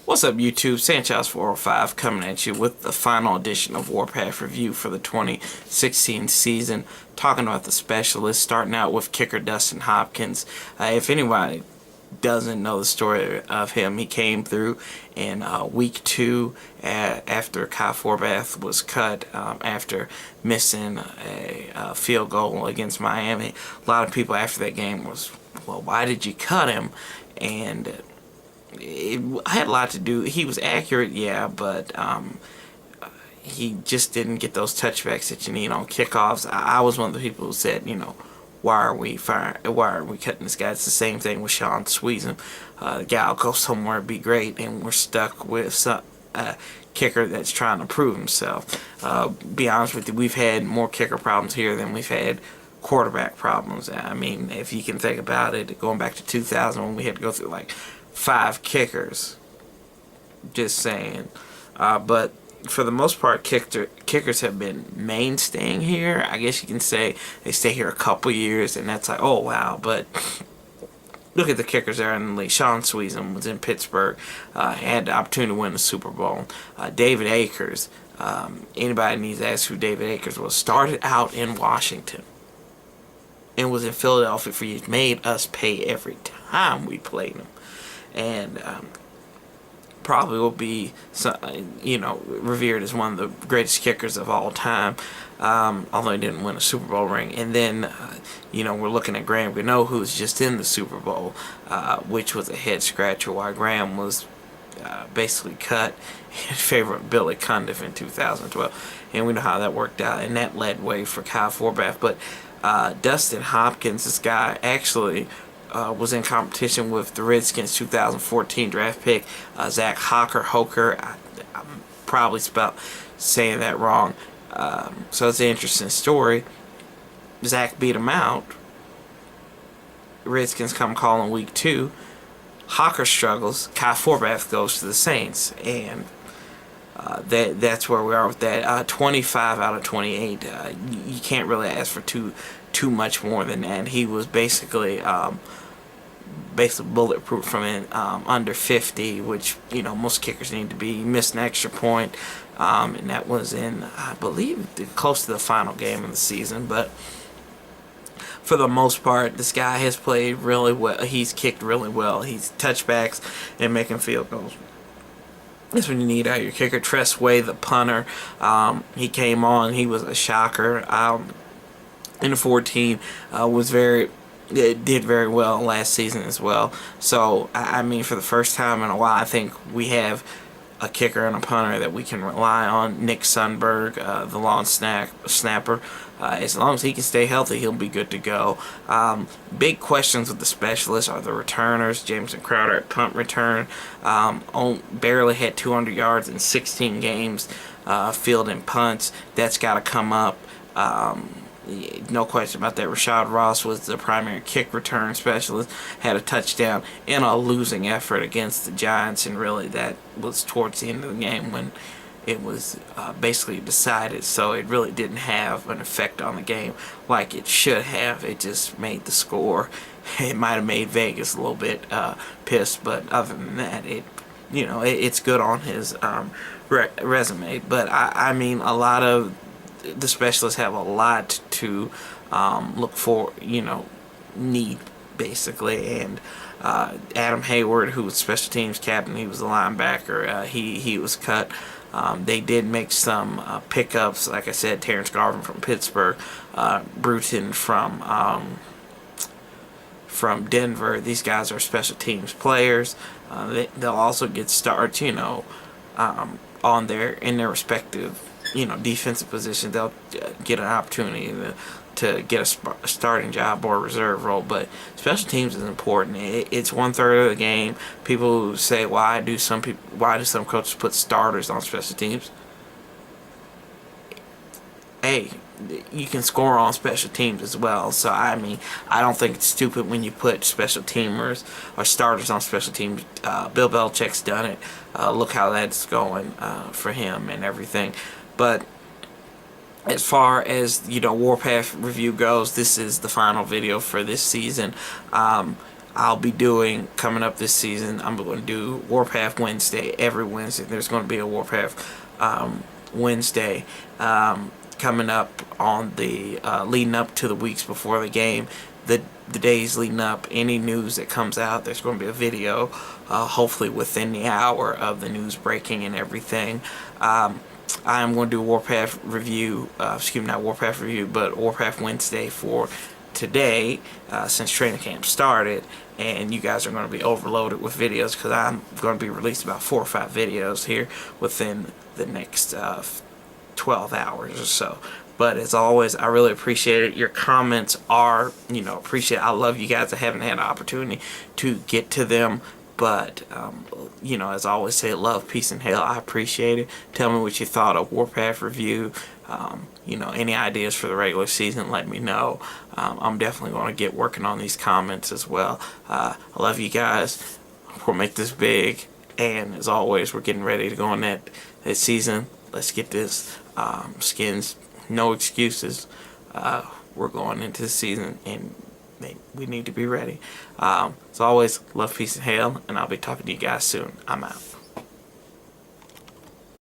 What's up, YouTube? Sanchez 405 coming at you with the final edition of Warpath review for the 2016 season. Talking about the specialists, starting out with kicker Dustin Hopkins. If anybody doesn't know the story of him, he came through in week 2 after Kyle Warpath was cut after missing a field goal against Miami. A lot of people after that game was, well, why did you cut him? And it had a lot to do. He was accurate, yeah, but he just didn't get those touchbacks that you need on kickoffs. I was one of the people who said, why are we cutting this guy? It's the same thing with Sean Sweezum. The guy will go somewhere and be great, and we're stuck with some kicker that's trying to prove himself. Be honest with you, we've had more kicker problems here than we've had quarterback problems. I mean, if you can think about it, going back to 2000 when we had to go through like 5 kickers. Just saying. But for the most part, kickers have been mainstaying here. I guess you can say they stay here a couple years, and that's like, oh wow. But look at the kickers there in the league. Sean Sweezum was in Pittsburgh, had the opportunity to win the Super Bowl. David Akers. Anybody needs to ask who David Akers was. Started out in Washington and was in Philadelphia for years. Made us pay every time we played him. And probably will be, revered as one of the greatest kickers of all time, although he didn't win a Super Bowl ring. And then, we're looking at Graham Gano, who's just in the Super Bowl, which was a head scratcher, while Graham was basically cut in favor of Billy Cundiff in 2012. And we know how that worked out, and that led way for Kyle Warpath. But Dustin Hopkins, this guy, actually was in competition with the Redskins 2014 draft pick, Zach Hoker. I'm probably saying that wrong. So it's an interesting story. Zach beat him out. Redskins come calling week 2. Hocker struggles. Kyle Warpath goes to the Saints. And that's where we are with that. 25 out of 28. You can't really ask for too much more than that. He was basically bulletproof from under 50, which most kickers need to be. He missed an extra point, and that was in, I believe, close to the final game of the season. But for the most part, this guy has played really well. He's kicked really well. He's touchbacks and making field goals. That's when you need out your kicker. Tressway, the punter, he came on. He was a shocker. In the 14, it did very well last season as well. So, I mean, for the first time in a while, I think we have a kicker and a punter that we can rely on. Nick Sundberg, the long snapper. As long as he can stay healthy, he'll be good to go. Big questions with the specialists are the returners. Jameson Crowder at punt return. Barely had 200 yards in 16 games fielding punts. That's got to come up. No question about that. Rashad Ross was the primary kick return specialist, had a touchdown in a losing effort against the Giants, and really that was towards the end of the game when it was basically decided, so it really didn't have an effect on the game like it should have. It just made the score. It might have made Vegas a little bit pissed, but other than that, it's good on his resume. But I mean, a lot of the specialists have a lot to look for, need basically. And Adam Hayward, who was special teams captain, he was a linebacker. He was cut. They did make some pickups, like I said, Terrence Garvin from Pittsburgh, Bruton from Denver. These guys are special teams players. They'll also get starts, in their respective defensive position. They'll get an opportunity to get a starting job or a reserve role. But special teams is important. It's 1/3 of the game. People say, why do some coaches put starters on special teams? Hey, you can score on special teams as well. So I mean, I don't think it's stupid when you put special teamers or starters on special teams. Bill Belichick's done it. Look how that's going for him and everything. But as far as Warpath review goes, this is the final video for this season. I'll be doing coming up this season. I'm going to do Warpath Wednesday every Wednesday. There's going to be a Warpath Wednesday coming up on the leading up to the weeks before the game. The days leading up, any news that comes out, there's going to be a video, hopefully within the hour of the news breaking and everything. I'm going to do Warpath review, not Warpath review, but Warpath Wednesday for today, since training camp started, and you guys are going to be overloaded with videos because I'm going to be releasing about 4 or 5 videos here within the next 12 hours or so. But as always, I really appreciate it. Your comments are, appreciate it. I love you guys. I haven't had an opportunity to get to them. But, as I always say, love, peace, and hell. I appreciate it. Tell me what you thought of Warpath review. Any ideas for the regular season, let me know. I'm definitely going to get working on these comments as well. I love you guys. We'll make this big. And as always, we're getting ready to go on that season. Let's get this. Skins, no excuses. We're going into the season, and we need to be ready. As always, love, peace, and hail, and I'll be talking to you guys soon. I'm out.